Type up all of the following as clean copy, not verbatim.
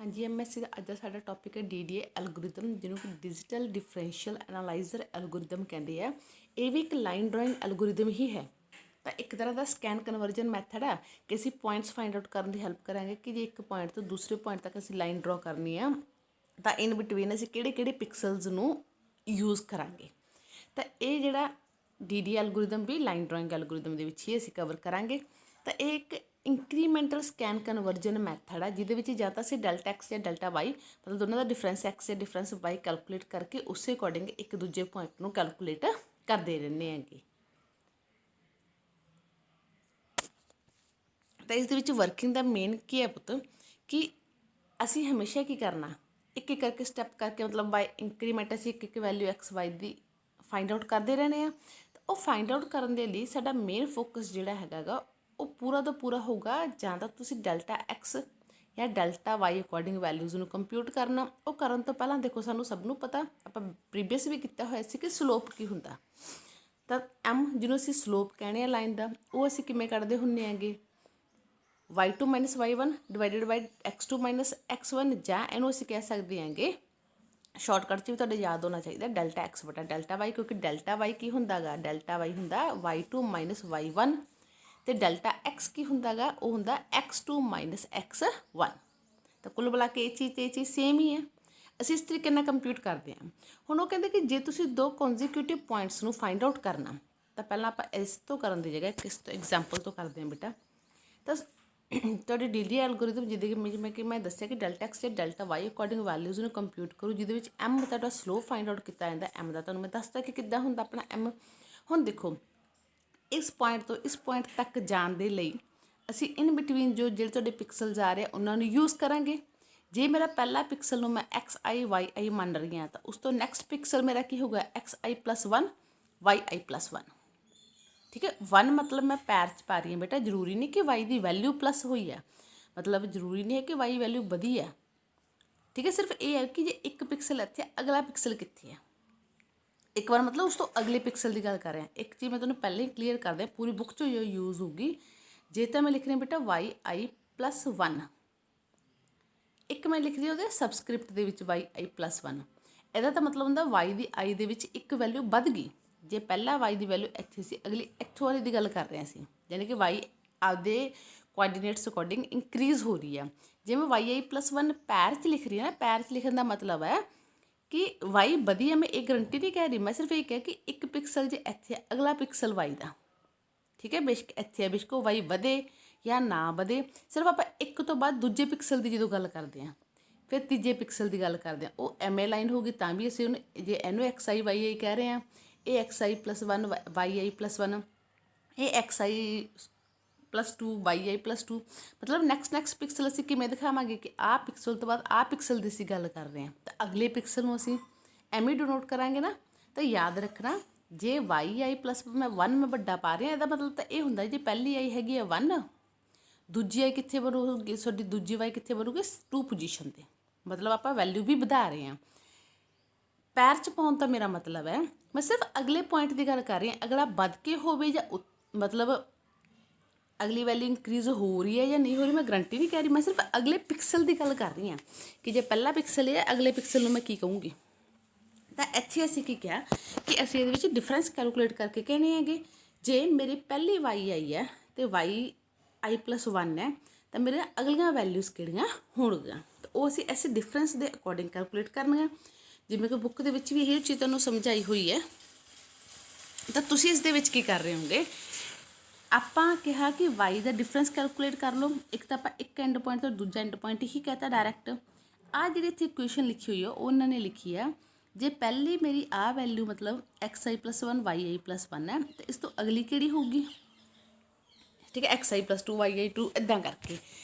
हाँ जी एमएससी का अज का साडा टॉपिक है डीडीए एल्गोरिदम जिन्हों कि डिजिटल डिफरेंशियल एनालाइजर एल्गोरिदम कहते हैं। ये भी एक लाइन ड्राइंग एल्गोरिदम ही है। तो एक तरह का स्कैन कन्वर्जन मैथड है कि असी पॉइंट्स फाइंड आउट करने की हेल्प करांगे कि जो एक पॉइंट तो दूसरे पॉइंट तक असी लाइन ड्रॉ करनी है तो इन बिटवीन असी किहड़े पिक्सल्स नूं यूज़ करांगे। तो ये जिहड़ा डी एल्गोरिदम भी लाइन ड्राइंग एल्गोरिदम के ही असी कवर करांगे। तो ये एक इंक्रीमेंटल स्कैन कन्वर्जन मैथड है जिहदे या तो असी डेल्टा एक्स या डेल्टा वाई मतलब दोनों का डिफरेंस एक्स या डिफरेंस वाई कैलकुलेट करके उस अकॉर्डिंग एक दूजे पॉइंट नूं कैलकुलेट करते रहने हैं। तो इस वर्किंग का मेन की है पुत कि असी हमेशा की करना एक एक करके स्टैप करके मतलब बाय इंक्रीमेंट असी एक वैल्यू एक्स वाई की फाइंड आउट करते रहने हैं। तो वो फाइंड आउट करने के लिए साडा मेन फोकस जिहड़ा हैगा वो पूरा तो पूरा होगा जां तां तुसी डेल्टा एक्स या डेल्टा वाई अकॉर्डिंग वैल्यूज़ नूं कंप्यूट करना। वो करन तो पहलां देखो सानूं सब नूं पता आपां प्रीवियस भी किया होया सी कि स्लोप की हुंदा। ਤਾਂ एम ਜਿਹਨੂੰ ਅਸੀਂ ਸਲੋਪ ਕਹਿੰਦੇ ਆ ਲਾਈਨ ਦਾ ਉਹ ਅਸੀਂ ਕਿਵੇਂ ਕੱਢਦੇ ਹੁੰਦੇ ਹੈਗੇ y2 ਮਾਈਨਸ y1 ਡਿਵਾਈਡਡ ਬਾਈ x2 ਮਾਈਨਸ x1 ਜਾਂ ਇਹਨੂੰ ਅਸੀਂ ਕਹਿ ਸਕਦੇ ਹਾਂਗੇ ਸ਼ਾਰਟਕਟ 'ਚ ਵੀ ਤੁਹਾਡੇ ਯਾਦ ਹੋਣਾ ਚਾਹੀਦਾ ਡੈਲਟਾ x ਬਟਾ ਡੈਲਟਾ y ਕਿਉਂਕਿ ਡੈਲਟਾ y ਕੀ ਹੁੰਦਾ ਗਾ ਡੈਲਟਾ y ਹੁੰਦਾ y2 ਮਾਈਨਸ y1 ਤੇ ਡੈਲਟਾ x ਕੀ ਹੁੰਦਾ ਗਾ ਉਹ ਹੁੰਦਾ x2 ਮਾਈਨਸ x1। ਤਾਂ ਕੁੱਲ ਮਿਲਾ ਕੇ ਇਹ ਚੀਜ਼ ਸੇਮ ਹੀ ਹੈ। ਅਸੀਂ ਇਸ ਤਰੀਕੇ ਨਾਲ ਕੰਪਿਊਟ ਕਰਦੇ ਹਾਂ। ਹੁਣ ਉਹ ਕਹਿੰਦੇ ਕਿ ਜੇ ਤੁਸੀਂ ਦੋ ਕੰਜ਼ੀਕਿਊਟਿਵ ਪੁਆਇੰਟਸ ਨੂੰ ਫਾਈਂਡ ਆਊਟ ਕਰਨਾ ਤਾਂ ਪਹਿਲਾਂ ਆਪਾਂ ਇਸ ਤੋਂ ਕਰਨ ਦੀ ਜਗ੍ਹਾ ਕਿਸ ਤੋਂ ਐਗਜ਼ਾਮਪਲ ਤੋਂ ਕਰਦੇ ਹਾਂ ਬੇਟਾ। ਤਾਂ ਤੁਹਾਡੀ ਡੀਡੀ ਐਲਗੋਰਿਦਮ ਜਿਹਦੇ ਕਿ ਮੈਂ ਦੱਸਿਆ ਕਿ ਡੈਲਟਾ ਐਕਸ ਤੇ ਡੈਲਟਾ ਵਾਈ ਅਕੋਰਡਿੰਗ ਵੈਲਿਊਜ਼ ਨੂੰ ਕੰਪਿਊਟ ਕਰੋ ਜਿਹਦੇ ਵਿੱਚ ਐਮ ਤੁਹਾਡਾ ਸਲੋ ਫਾਈਂਡ ਆਊਟ ਕੀਤਾ ਜਾਂਦਾ। ਐਮ ਦਾ ਤੁਹਾਨੂੰ ਮੈਂ ਦੱਸਦਾ ਕਿ ਕਿੱਦਾਂ ਹੁੰਦਾ ਆਪਣਾ ਐਮ। ਹੁਣ ਦੇਖੋ ਇਸ ਪੁਆਇੰਟ ਤੋਂ ਇਸ ਪੁਆਇੰਟ ਤੱਕ ਜਾਣ ਦੇ ਲਈ ਅਸੀਂ ਇਨ ਬਿਟਵੀਨ ਜੋ ਜਿਹੜੇ ਤੁਹਾਡੇ ਪਿਕਸਲਸ ਆ ਰਹੇ ਉਹਨਾਂ ਨੂੰ ਯੂਜ਼ ਕਰਾਂਗੇ। ਜੇ ਮੇਰਾ ਪਹਿਲਾ ਪਿਕਸਲ ਨੂੰ ਮੈਂ ਐਕਸ ਆਈ ਵਾਈ ਆਈ ਮੰਨ ਰਹੀ ਹਾਂ ਤਾਂ ਉਸ ਤੋਂ ਨੈਕਸਟ ਪਿਕਸਲ ਮੇਰਾ ਕੀ ਹੋਊਗਾ x i plus 1 y i plus 1। ठीक है 1 मतलब मैं पैर च पा रही हूँ बेटा जरूरी नहीं कि वाई की वैल्यू प्लस हुई है मतलब जरूरी नहीं है कि वाई वैल्यू बढ़ी है। ठीक है सिर्फ ये है कि जे एक पिक्सल इत्थे अगला पिक्सल कित्थे है एक बार मतलब उस तो अगले पिक्सल की गल कर रहे हैं। एक चीज़ मैं तुम्हें पहले ही क्लीयर कर दें पूरी बुक जो यूज़ होगी जे तो मैं लिख रही हूँ बेटा वाई आई प्लस 1 एक मैं लिख रही हूँ सबस्क्रिप्ट के वाई आई प्लस 1 ਇਹਦਾ ਤਾਂ ਮਤਲਬ ਹੁੰਦਾ ਵਾਈ ਦੀ ਆਈ ਦੇ ਵਿੱਚ ਇੱਕ ਵੈਲਿਊ ਵੱਧ ਗਈ। ਜੇ ਪਹਿਲਾ ਵਾਈ ਦੀ ਵੈਲਿਊ ਇੱਥੇ ਸੀ ਅਗਲੀ ਇੱਥੋਂ ਵਾਲੀ ਦੀ ਗੱਲ ਕਰ ਰਹੇ ਸੀ ਯਾਨੀ ਕਿ ਵਾਈ ਆਪਦੇ ਕੋਆਰਡੀਨੇਟਸ ਅਕੋਰਡਿੰਗ ਇੰਕਰੀਜ਼ ਹੋ ਰਹੀ ਹੈ। ਜੇ ਮੈਂ ਵਾਈ ਆਈ ਪਲੱਸ 1 ਪੈਰ 'ਚ ਲਿਖ ਰਹੀ ਹਾਂ ਨਾ ਪੈਰ 'ਚ ਲਿਖਣ ਦਾ ਮਤਲਬ ਹੈ ਕਿ ਵਾਈ ਵਧੀ ਹੈ। ਮੈਂ ਇਹ ਗਰੰਟੀ ਨਹੀਂ ਕਹਿ ਰਹੀ ਮੈਂ ਸਿਰਫ ਇਹ ਕਿਹਾ ਕਿ ਇੱਕ ਪਿਕਸਲ ਜੇ ਇੱਥੇ ਅਗਲਾ ਪਿਕਸਲ ਵਾਈ ਦਾ ਠੀਕ ਹੈ ਬੇਸ਼ੱਕ ਇੱਥੇ ਹੈ ਬੇਸ਼ੱਕ ਉਹ ਵਾਈ ਵਧੇ ਜਾਂ ਨਾ ਵਧੇ ਸਿਰਫ ਆਪਾਂ ਇੱਕ ਤੋਂ ਬਾਅਦ ਦੂਜੇ ਪਿਕਸਲ ਦੀ ਜਦੋਂ ਗੱਲ ਕਰਦੇ ਹਾਂ फिर तीजे पिक्सल की गल करते हैं वो एम ए लाइन होगी तो भी असं जे इनू एक्स आई वाई आई कह रहे हैं ये एक्स आई प्लस 1 वाई आई प्लस 1 ये एक्स आई प्लस 2 वाई आई प्लस 2 मतलब नैक्सट पिक्सल असीं किवें दिखावांगे कि आ पिक्सल तो बाद आ पिक्सल की असीं गल कर रहे हैं तो अगले पिक्सल नूं असीं एवें डिनोट करांगे ना। तो याद रखना जे वाई आई प्लस मैं 1 मैं वड्डा पा रही इसदा मतलब तो ये हुंदा जे पहली आई हैगी 1 दूजी आई कित्थे बनूगी तुहाडी दूजी वाई कित्थे बनूगी 2 पोजीशन ते मतलब आप वैल्यू भी बढ़ा रहे हैं। पैर च पाउण तो मेरा मतलब है मैं सिर्फ अगले पॉइंट की गल कर रही हूँ अगला बढ़ के हो मतलब अगली वैल्यू इंक्रीज़ हो रही है या नहीं हो रही मैं गारंटी नहीं कह रही मैं सिर्फ अगले पिक्सल की गल कर रही हाँ कि जो पहला पिक्सल है अगले पिक्सल में मैं की कहूँगी। तो इत्थे असीं की कहा कि असीं इहदे विच डिफरेंस कैलकुलेट करके कहने हैगे जे मेरी पहली वाई आई है तो वाई आई प्लस 1 है तो मेरे अगलियां वैल्यूज़ किहड़ियां होणगीਆਂ वो असी ऐसे डिफरेंस के अकॉर्डिंग कैलकुलेट करना जिवें कि बुक के भी यही चीज़ तुहानूं समझाई हुई है। तो तुसीं इस दे विच की कर रहे होंगे आपां कहा कि वाई का डिफरेंस कैलकुलेट कर लो एक तो आपां एक एंड पॉइंट तो दूजा एंड पॉइंट ही कहता डायरैक्ट आ जिहड़ी इत्थे इक्वेशन लिखी हुई है उन्होंने लिखी है जे पहली मेरी आ वैल्यू मतलब एक्स आई प्लस 1 वाई आई प्लस 1 है तो इस तो अगली किहड़ी होगी ठीक है एक्स आई प्लस 2 वाई आई 2 इदां करके।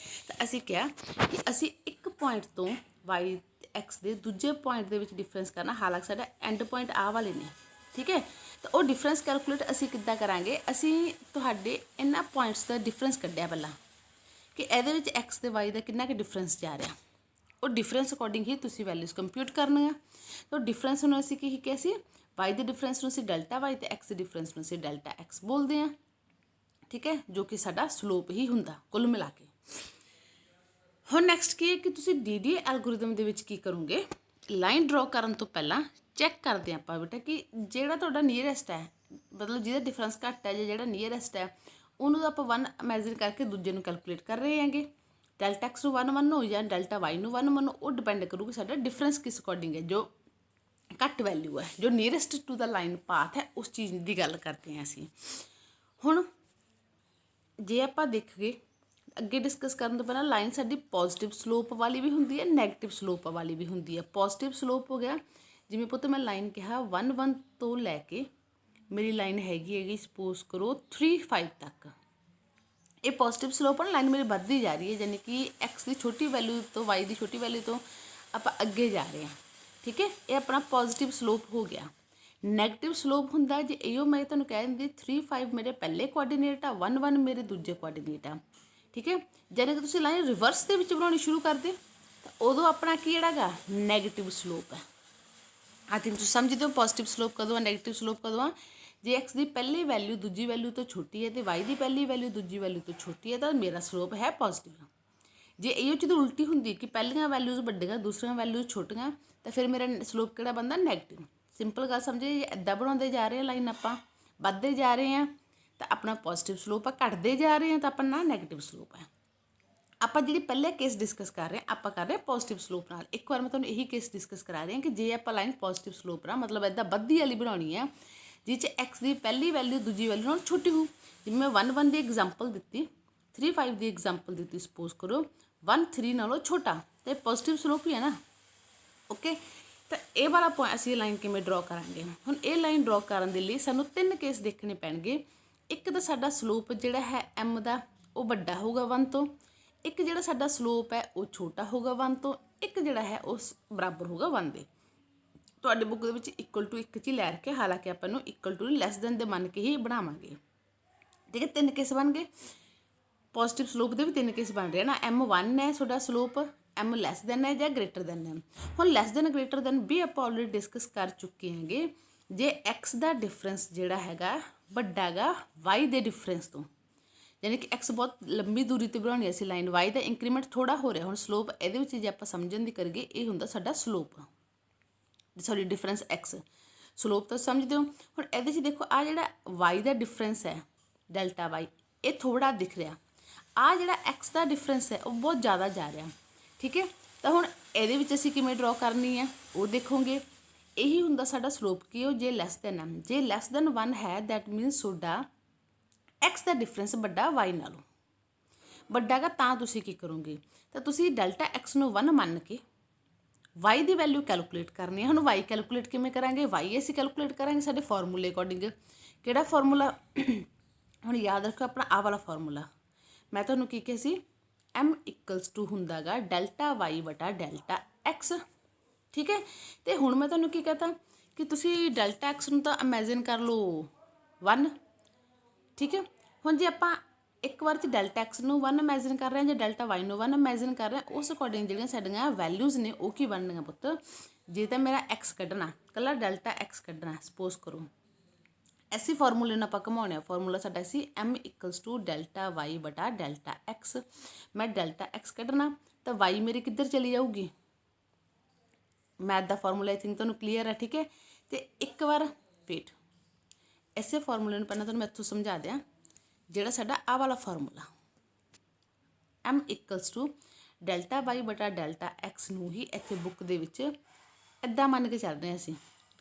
तो असीं क्या कि असीं एक पॉइंट तो वाई एक्स के दूजे पॉइंट के डिफरेंस करना हालांकि साडा एंड पॉइंट आ वाले ने ठीक है। तो वो डिफरेंस कैलकुलेट असीं किद्दां करांगे असीं तुहाडे इन्हां पॉइंट्स का डिफरेंस कढिया पहलां कि इहदे विच एक्स ते वाई का कितना क डिफरेंस जा रहा वो डिफरेंस अकॉर्डिंग ही तुसीं वैल्यूज़ कंप्यूट करनियां। तो डिफरेंस नूं असीं की किया सी वाई के डिफरेंस नूं असीं डेल्टा वाई ते एक्स के डिफरेंस नूं असीं डेल्टा एक्स बोलते हैं ठीक है जो कि साडा स्लोप ही हुंदा कुल मिला के। ਹੁਣ ਨੈਕਸਟ ਕੀ ਹੈ ਕਿ ਤੁਸੀਂ DDA ਐਲਗੋਰਿਦਮ ਦੇ ਵਿੱਚ ਕੀ ਕਰੋਗੇ, ਲਾਈਨ ਡਰਾ ਕਰਨ ਤੋਂ ਪਹਿਲਾਂ ਚੈੱਕ ਕਰਦੇ ਹਾਂ ਆਪਾਂ ਬੇਟਾ ਕਿ ਜਿਹੜਾ ਤੁਹਾਡਾ ਨੀਅਰੈਸਟ ਹੈ, ਮਤਲਬ ਜਿਹਦਾ ਡਿਫਰੈਂਸ ਘੱਟ ਹੈ ਜਾਂ ਜਿਹੜਾ ਨੀਅਰੈਸਟ ਹੈ ਉਹਨੂੰ ਤਾਂ ਆਪਾਂ 1 ਇਮੈਜਿਨ ਕਰਕੇ ਦੂਜੇ ਨੂੰ ਕੈਲਕੂਲੇਟ ਕਰ ਰਹੇ ਹੈਗੇ। ਡੈਲਟਾ ਐਕਸ ਨੂੰ 1 ਮੰਨੋ ਜਾਂ ਡੈਲਟਾ ਵਾਈ ਨੂੰ 1 ਮੰਨੋ, ਉਹ ਡਿਪੈਂਡ ਕਰੂਗਾ ਸਾਡਾ ਡਿਫਰੈਂਸ ਕਿਸ ਅਕੋਰਡਿੰਗ ਹੈ। ਜੋ ਘੱਟ ਵੈਲਿਊ ਹੈ, ਜੋ nearest to the line path ਹੈ, ਉਸ ਚੀਜ਼ ਦੀ ਗੱਲ ਕਰਦੇ ਹਾਂ ਅਸੀਂ। ਹੁਣ ਜੇ ਆਪਾਂ ਦੇਖੀਏ ਅੱਗੇ ਡਿਸਕਸ ਕਰਨ ਤੋਂ ਪਹਿਲਾਂ, ਲਾਈਨ ਸਾਡੀ ਪੋਜ਼ਿਟਿਵ ਸਲੋਪ ਵਾਲੀ ਵੀ ਹੁੰਦੀ ਹੈ, ਨੈਗੇਟਿਵ ਸਲੋਪ ਵਾਲੀ ਵੀ ਹੁੰਦੀ ਹੈ। ਪੋਜ਼ਿਟਿਵ ਸਲੋਪ ਹੋ ਗਿਆ, ਜਿਵੇਂ ਪੁੱਤ ਮੈਂ ਲਾਈਨ ਕਿਹਾ 1 1 ਤੋਂ ਲੈ ਕੇ ਮੇਰੀ ਲਾਈਨ ਹੈਗੀ ਸਪੋਜ਼ ਕਰੋ 3 5 ਤੱਕ। ਇਹ ਪੋਜ਼ਿਟਿਵ ਸਲੋਪ ਹੈ, ਲਾਈਨ ਮੇਰੀ ਵੱਧਦੀ ਜਾ ਰਹੀ ਹੈ, ਯਾਨੀ ਕਿ ਐਕਸ ਦੀ ਛੋਟੀ ਵੈਲਿਊ ਤੋਂ ਵਾਈ ਦੀ ਛੋਟੀ ਵੈਲਿਊ ਤੋਂ ਆਪਾਂ ਅੱਗੇ ਜਾ ਰਹੇ ਹਾਂ। ਠੀਕ ਹੈ, ਇਹ ਆਪਣਾ ਪੋਜ਼ਿਟਿਵ ਸਲੋਪ ਹੋ ਗਿਆ। ਨੈਗੇਟਿਵ ਸਲੋਪ ਹੁੰਦਾ ਜੇ ਇਹੋ ਮੈਂ ਤੁਹਾਨੂੰ ਕਹਿ ਦਿੰਦੀ 3 5 ਮੇਰੇ ਪਹਿਲੇ ਕੋਆਰਡੀਨੇਟ ਆ, 1 1 ਮੇਰੇ ਦੂਜੇ ਕੋਆਰਡੀਨੇਟ ਆ। ਠੀਕ ਹੈ, ਜਦੋਂ ਕਿ ਤੁਸੀਂ ਲਾਈਨ ਰਿਵਰਸ ਦੇ ਵਿੱਚ ਬਣਾਉਣੀ ਸ਼ੁਰੂ ਕਰਦੇ ਤਾਂ ਉਦੋਂ ਆਪਣਾ ਕੀ ਜਿਹੜਾ ਗਾ ਨੈਗੇਟਿਵ ਸਲੋਪ ਹੈ। ਆਈ ਥਿੰਕ ਤੁਸੀਂ ਸਮਝਦੇ ਹੋ ਪੋਜ਼ਿਟਿਵ ਸਲੋਪ ਕਦੋਂ ਆ, ਨੈਗੇਟਿਵ ਸਲੋਪ ਕਦੋਂ ਆ। ਜੇ ਐਕਸ ਦੀ ਪਹਿਲੀ ਵੈਲਿਊ ਦੂਜੀ ਵੈਲਿਊ ਤੋਂ ਛੋਟੀ ਹੈ ਤੇ ਵਾਈ ਦੀ ਪਹਿਲੀ ਵੈਲਿਊ ਦੂਜੀ ਵੈਲਿਊ ਤੋਂ ਛੋਟੀ ਹੈ ਤਾਂ ਮੇਰਾ ਸਲੋਪ ਹੈ ਪੋਜ਼ਿਟਿਵ। ਜੇ ਇਹੋ ਚੀਜ਼ ਉਲਟੀ ਹੁੰਦੀ ਕਿ ਪਹਿਲੀਆਂ ਵੈਲਿਊਜ਼ ਵੱਡੀਆਂ ਦੂਸਰੀਆਂ ਵੈਲਿਊਜ਼ ਛੋਟੀਆਂ ਤਾਂ ਫਿਰ ਮੇਰਾ ਸਲੋਪ ਕਿਹੜਾ ਬਣਦਾ ਨੈਗੇਟਿਵ। ਸਿੰਪਲ ਗੱਲ ਸਮਝੇ, ਜੇ ਇੱਦਾਂ ਬਣਾਉਂਦੇ ਜਾ ਰਹੇ ਹਾਂ ਲਾਈਨ, ਆਪਾਂ ਵੱਧਦੇ ਜਾ ਰਹੇ ਹਾਂ ਤਾਂ ਆਪਣਾ ਪੋਜ਼ਿਟਿਵ ਸਲੋਪ ਆ, ਘਟਦੇ ਜਾ ਰਹੇ ਹਾਂ ਤਾਂ ਆਪਣਾ ਨੈਗੇਟਿਵ ਸਲੋਪ ਹੈ। ਆਪਾਂ ਜਿਹੜੀ ਪਹਿਲੇ ਕੇਸ ਡਿਸਕਸ ਕਰ ਰਹੇ ਹਾਂ, ਆਪਾਂ ਕਰ ਰਹੇ ਹਾਂ ਪੋਜ਼ਿਟਿਵ ਸਲੋਪ ਨਾਲ। ਇੱਕ ਵਾਰ ਮੈਂ ਤੁਹਾਨੂੰ ਇਹੀ ਕੇਸ ਡਿਸਕਸ ਕਰਾ ਰਹੀ ਹਾਂ ਕਿ ਜੇ ਆਪਾਂ ਲਾਈਨ ਪੋਜ਼ਿਟਿਵ ਸਲੋਪ ਨਾਲ ਮਤਲਬ ਇੱਦਾਂ ਵੱਧਦੀ ਵਾਲੀ ਬਣਾਉਣੀ ਹੈ ਜਿਸ 'ਚ ਐਕਸ ਦੀ ਪਹਿਲੀ ਵੈਲਿਊ ਦੂਜੀ ਵੈਲਿਊ ਨਾਲ ਛੋਟੀ ਹੋ। ਜਿਵੇਂ ਮੈਂ 1 1 ਦੀ ਐਗਜ਼ਾਮਪਲ ਦਿੱਤੀ, 3 5 ਦੀ ਐਗਜ਼ਾਮਪਲ ਦਿੱਤੀ, ਸਪੋਜ਼ ਕਰੋ 1 3 ਨਾਲੋਂ ਛੋਟਾ, ਤੇ ਪੋਜ਼ਿਟਿਵ ਸਲੋਪ ਹੀ ਹੈ ਨਾ। ਓਕੇ, ਤਾਂ ਇਹ ਵਾਲਾ ਪੁਆਇੰਟ ਅਸੀਂ ਲਾਈਨ ਕਿਵੇਂ ਡਰਾ ਕਰਾਂਗੇ। ਹੁਣ ਇਹ ਲਾਈਨ ਡਰਾ ਕਰਨ ਦੇ ਲਈ ਸਾਨੂੰ 3 ਕੇਸ ਦੇਖਣੇ ਪੈਣਗੇ। ਇੱਕ ਤਾਂ ਸਾਡਾ ਸਲੋਪ ਜਿਹੜਾ ਹੈ ਐਮ ਦਾ ਉਹ ਵੱਡਾ ਹੋਊਗਾ 1 ਤੋਂ, ਇੱਕ ਜਿਹੜਾ ਸਾਡਾ ਸਲੋਪ ਹੈ ਉਹ ਛੋਟਾ ਹੋਊਗਾ 1 ਤੋਂ, ਇੱਕ ਜਿਹੜਾ ਹੈ ਉਹ ਬਰਾਬਰ ਹੋਊਗਾ 1 ਦੇ। ਤੁਹਾਡੇ ਬੁੱਕ ਦੇ ਵਿੱਚ ਇਕੁਅਲ ਟੂ 1 'ਚ ਹੀ ਲੈ ਰੱਖਿਆ, ਹਾਲਾਂਕਿ ਆਪਾਂ ਨੂੰ ਇਕੁਅਲ ਟੂ ਲੈਸ ਦੈਨ ਦੇ ਮੰਨ ਕੇ ਹੀ ਬਣਾਵਾਂਗੇ। ਠੀਕ ਹੈ, 3 ਕੇਸ ਬਣ ਗਏ। ਪੋਜ਼ਿਟਿਵ ਸਲੋਪ ਦੇ ਵੀ 3 ਕੇਸ ਬਣ ਰਹੇ ਨਾ। M1 ਹੈ ਤੁਹਾਡਾ ਸਲੋਪ, M ਲੈਸ ਦੈਨ ਹੈ ਜਾਂ ਗ੍ਰੇਟਰ ਦੈਨ ਹੈ। ਹੁਣ ਲੈਸ ਦੈਨ ਗ੍ਰੇਟਰ ਦੈਨ ਵੀ ਆਪਾਂ ਆਲਰੇਡੀ ਡਿਸਕਸ ਕਰ ਚੁੱਕੇ ਹੈਗੇ। ਜੇ x ਦਾ ਡਿਫਰੈਂਸ ਜਿਹੜਾ ਹੈਗਾ ਵੱਡਾ ਗਾ y ਦੇ ਡਿਫਰੈਂਸ ਤੋਂ, ਯਾਨੀ ਕਿ x ਬਹੁਤ ਲੰਬੀ ਦੂਰੀ 'ਤੇ ਬਣਾਉਣੀ ਅਸੀਂ ਲਾਈਨ, y ਦਾ ਇੰਕਰੀਮੈਂਟ ਥੋੜ੍ਹਾ ਹੋ ਰਿਹਾ। ਹੁਣ ਸਲੋਪ ਇਹਦੇ ਵਿੱਚ ਜੇ ਆਪਾਂ ਸਮਝਣ ਦੀ ਕਰੀਏ, ਇਹ ਹੁੰਦਾ ਸਾਡਾ slope, sorry difference x। Slope ਤਾਂ ਸਮਝਦੇ ਹੋ। ਹੁਣ ਇਹਦੇ 'ਚ ਦੇਖੋ ਆਹ ਜਿਹੜਾ y ਦਾ ਡਿਫਰੈਂਸ ਹੈ ਡੈਲਟਾ y, ਇਹ ਥੋੜ੍ਹਾ ਦਿਖ ਰਿਹਾ। ਆਹ ਜਿਹੜਾ x ਦਾ ਡਿਫਰੈਂਸ ਹੈ ਉਹ ਬਹੁਤ ਜ਼ਿਆਦਾ ਜਾ ਰਿਹਾ। ਠੀਕ ਹੈ, ਤਾਂ ਹੁਣ ਇਹਦੇ ਵਿੱਚ ਅਸੀਂ ਕਿਵੇਂ ਡਰਾ ਕਰਨੀ ਹੈ ਉਹ ਦੇਖੋਗੇ। ਇਹੀ ਹੁੰਦਾ ਸਾਡਾ ਸਲੋਪ ਕਿ ਉਹ ਜੇ ਲੈਸ ਦੈਨ ਹੈ, ਜੇ ਲੈਸ ਦੈਨ 1 ਹੈ ਦੈਟ ਮੀਨਸ ਤੁਹਾਡਾ x ਦਾ ਡਿਫਰੈਂਸ ਵੱਡਾ y ਨਾਲੋਂ ਵੱਡਾ ਗਾ। ਤਾਂ ਤੁਸੀਂ ਕੀ ਕਰੋਗੇ, ਤਾਂ ਤੁਸੀਂ ਡੈਲਟਾ x ਨੂੰ 1 ਮੰਨ ਕੇ y ਦੀ ਵੈਲਿਊ ਕੈਲਕੂਲੇਟ ਕਰਨੀ ਹੈ। ਹੁਣ y ਕੈਲਕੂਲੇਟ ਕਿਵੇਂ ਕਰਾਂਗੇ, y ਅਸੀਂ ਕੈਲਕੂਲੇਟ ਕਰਾਂਗੇ ਸਾਡੇ ਫਾਰਮੂਲੇ ਅਕੋਰਡਿੰਗ। ਕਿਹੜਾ ਫਾਰਮੂਲਾ, ਹੁਣ ਯਾਦ ਰੱਖੋ ਆਪਣਾ ਆਹ ਵਾਲਾ ਫਾਰਮੂਲਾ। ਮੈਂ ਤੁਹਾਨੂੰ ਕੀ ਕਿਹਾ ਸੀ, m ਇਕੁਅਲਸ ਟੂ ਹੁੰਦਾ ਗਾ ਡੈਲਟਾ y ਬਟਾ ਡੈਲਟਾ x। ਠੀਕ ਹੈ, ਅਤੇ ਹੁਣ ਮੈਂ ਤੁਹਾਨੂੰ ਕੀ ਕਹਤਾ ਕਿ ਤੁਸੀਂ ਡੈਲਟਾ x ਨੂੰ ਤਾਂ ਇਮੈਜਿਨ ਕਰ ਲਓ 1। ਠੀਕ ਹੈ, ਹੁਣ ਜੇ ਆਪਾਂ ਇੱਕ ਵਾਰ 'ਚ ਡੈਲਟਾ x ਨੂੰ 1 ਇਮੈਜਿਨ ਕਰ ਰਹੇ ਹਾਂ ਜਾਂ ਡੈਲਟਾ y ਨੂੰ 1 ਇਮੈਜਿਨ ਕਰ ਰਹੇ ਹਾਂ, ਉਸ ਅਕੋਰਡਿੰਗ ਜਿਹੜੀਆਂ ਸਾਡੀਆਂ ਵੈਲਿਊਜ਼ ਨੇ ਉਹ ਕੀ ਬਣਨੀਆਂ ਪੁੱਤ। ਜੇ ਤਾਂ ਮੇਰਾ x ਕੱਢਣਾ, ਇਕੱਲਾ ਡੈਲਟਾ x ਕੱਢਣਾ, ਸਪੋਜ਼ ਕਰੋ ਐਸੀ ਫਾਰਮੂਲੇ ਨੂੰ ਆਪਾਂ ਘਮਾਉਣੇ ਆ। ਫਾਰਮੂਲਾ ਸਾਡਾ ਸੀ m equals to delta y ਬਟਾ ਡੈਲਟਾ x। ਮੈਂ ਡੈਲਟਾ x ਕੱਢਣਾ ਤਾਂ y ਮੇਰੀ ਕਿੱਧਰ ਚਲੀ ਜਾਊਗੀ, ਮੈਥ ਦਾ ਫਾਰਮੂਲਾ ਆਈ ਥਿੰਕ ਤੁਹਾਨੂੰ ਕਲੀਅਰ ਹੈ। ਠੀਕ ਹੈ, ਅਤੇ ਇੱਕ ਵਾਰ ਵੇਟ, ਇਸੇ ਫਾਰਮੂਲੇ ਨੂੰ ਪਹਿਲਾਂ ਤੁਹਾਨੂੰ ਮੈਂ ਇੱਥੋਂ ਸਮਝਾ ਦਿਆਂ। ਜਿਹੜਾ ਸਾਡਾ ਆਹ ਵਾਲਾ formula m equals to delta y ਬਟਾ ਡੈਲਟਾ x ਨੂੰ ਹੀ ਇੱਥੇ ਬੁੱਕ ਦੇ ਵਿੱਚ ਇੱਦਾਂ ਮੰਨ ਕੇ ਚੱਲ ਰਹੇ ਹਾਂ ਅਸੀਂ,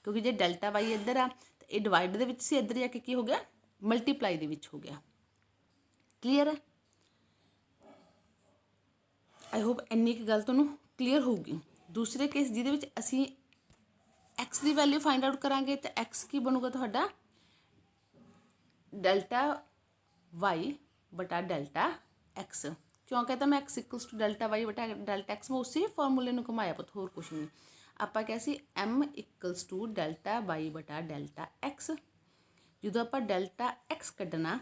ਕਿਉਂਕਿ ਜੇ ਡੈਲਟਾ y ਇੱਧਰ ਆ ਤਾਂ ਇਹ ਡਿਵਾਈਡ ਦੇ ਵਿੱਚ ਸੀ, ਇੱਧਰ ਜਾ ਕੇ ਕੀ ਹੋ ਗਿਆ ਮਲਟੀਪਲਾਈ ਦੇ ਵਿੱਚ ਹੋ ਗਿਆ। ਕਲੀਅਰ ਹੈ, ਆਈ ਹੋਪ ਇੰਨੀ ਕੁ ਗੱਲ ਤੁਹਾਨੂੰ ਕਲੀਅਰ ਹੋਊਗੀ। ਦੂਸਰੇ ਕੇਸ ਜਿਹਦੇ ਵਿੱਚ ਅਸੀਂ x ਦੀ ਵੈਲਿਊ ਫਾਈਂਡ ਆਊਟ ਕਰਾਂਗੇ ਤਾਂ x ਕੀ ਬਣੂਗਾ ਤੁਹਾਡਾ ਡੈਲਟਾ y ਬਟਾ ਡੈਲਟਾ x। ਕਿਉਂ ਕਹਤਾ ਮੈਂ x equals to delta y ਬਟਾ ਡੈਲਟਾ x, ਮੈਂ ਉਸੇ ਫਾਰਮੂਲੇ ਨੂੰ ਘੁਮਾਇਆ ਪੁੱਤ, ਹੋਰ ਕੁਛ ਨਹੀਂ। ਆਪਾਂ ਕਿਹਾ ਸੀ m equals to delta y ਬਟਾ ਡੈਲਟਾ x। ਜਦੋਂ ਆਪਾਂ ਡੈਲਟਾ x ਕੱਢਣਾ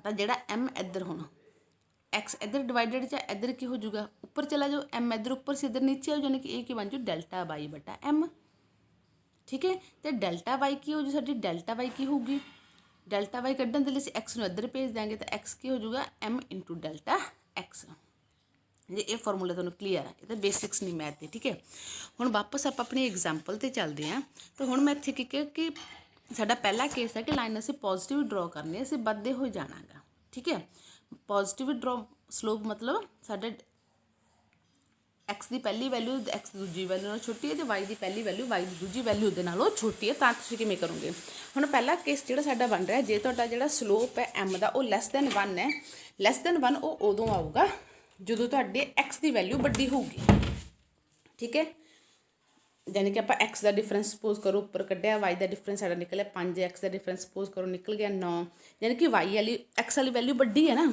ਤਾਂ ਜਿਹੜਾ m ਇੱਧਰ ਹੋਣਾ, x ਇੱਧਰ ਡਿਵਾਈਡਡ 'ਚ ਇੱਧਰ ਕੀ ਹੋ ਜਾਊਗਾ ਉੱਪਰ ਚਲਾ ਜਾਓ, m ਇੱਧਰ ਉੱਪਰ ਸੀ ਇੱਧਰ ਨੀਚੇ ਆਓ, ਯਾਨੀ ਕਿ ਇਹ ਕੀ ਬਣ ਜਾਊ ਡੈਲਟਾ y ਬਟਾ m। ਠੀਕ ਹੈ, ਅਤੇ ਡੈਲਟਾ y ਕੀ ਹੋ ਜੂ ਸਾਡੀ, ਡੈਲਟਾ y ਕੀ ਹੋਊਗੀ, ਡੈਲਟਾ y ਕੱਢਣ ਦੇ ਲਈ ਅਸੀਂ x ਨੂੰ ਇੱਧਰ ਭੇਜ ਦਿਆਂਗੇ ਤਾਂ x ਕੀ ਹੋ ਜਾਊਗਾ m ਇੰਟੂ ਡੈਲਟਾ x। ਜੇ ਇਹ ਫਾਰਮੂਲਾ ਤੁਹਾਨੂੰ ਕਲੀਅਰ ਹੈ, ਇਹ ਤਾਂ ਬੇਸਿਕਸ ਨਹੀਂ ਮੈਥ ਦੇ, ਠੀਕ ਹੈ। ਹੁਣ ਵਾਪਸ ਆਪਾਂ ਆਪਣੀ ਐਗਜ਼ਾਮਪਲ 'ਤੇ ਚੱਲਦੇ ਹਾਂ। ਤਾਂ ਹੁਣ ਮੈਂ ਇੱਥੇ ਕੀ ਕਿਹਾ ਕਿ ਸਾਡਾ ਪਹਿਲਾ ਕੇਸ ਹੈ ਕਿ ਲਾਈਨ ਅਸੀਂ ਪੋਜ਼ੀਟਿਵ ਡਰੋ ਕਰਨੀ ਹੈ, ਅਸੀਂ ਵੱਧਦੇ ਹੋਏ ਜਾਣਾ ਗਾ, ਠੀਕ ਹੈ। ਪੋਜ਼ੀਟਿਵ ਡਰੋ ਸਲੋਪ ਮਤਲਬ ਸਾਡਾ एक्स की पहली वैल्यू एक्स की दूजी वैल्यू नालों छोटी है, तो वाई की पहली वैल्यू वाई की दूजी वैल्यू दे नालों छोटी है, तो तुसीं किवें करोगे। हुण पहला केस जिहड़ा साडा बन रहा है, जे तुहाडा जिहड़ा स्लोप है एम दा वो लैस दैन 1 है, लैस दैन 1 वो उदों आऊगा जदों तुहाडे एक्स की वैल्यू वड्डी होगी, ठीक है। यानी कि आप एक्स का डिफरेंस सपोज करो उपर कढ़िया, वाई का डिफरेंस साडा निकलिया 5, एक्स का डिफरेंस सपोज करो निकल गया 9, यानी कि वाई वाली एक्स वाली वैल्यू वड्डी है ना,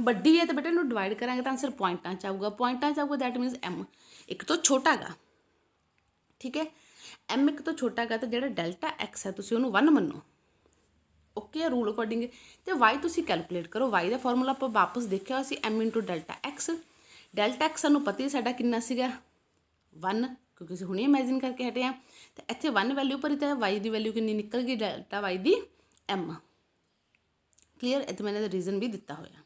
वड्डी है तो बेटा इन्हूं डिवाइड करांगे तो आंसर पॉइंटां च आऊगा, पॉइंटां च आऊगा दैट मीनस एम एक तो छोटा गा, ठीक है। एम एक तो छोटा गा तो जिहड़ा डेल्टा एक्स है तुसीं उहनूं 1 मन्नो, ओके है रूल अकॉर्डिंग। तो वाई तुसीं कैलकुलेट करो, वाई का फॉर्मूला आप वापस देखिया असीं एम इंटू डेल्टा एक्स सानूं पता ही साडा किन्ना सीगा 1, क्योंकि ਅਸੀਂ ਹੁਣੇ इमेजिन करके हटे हैं। तो इत्थे 1 वैल्यू भरी तो वाई की वैल्यू कितनी निकल गई डेल्टा वाई की एम, क्लीयर। इत्थे मैंने रीजन भी दिता होया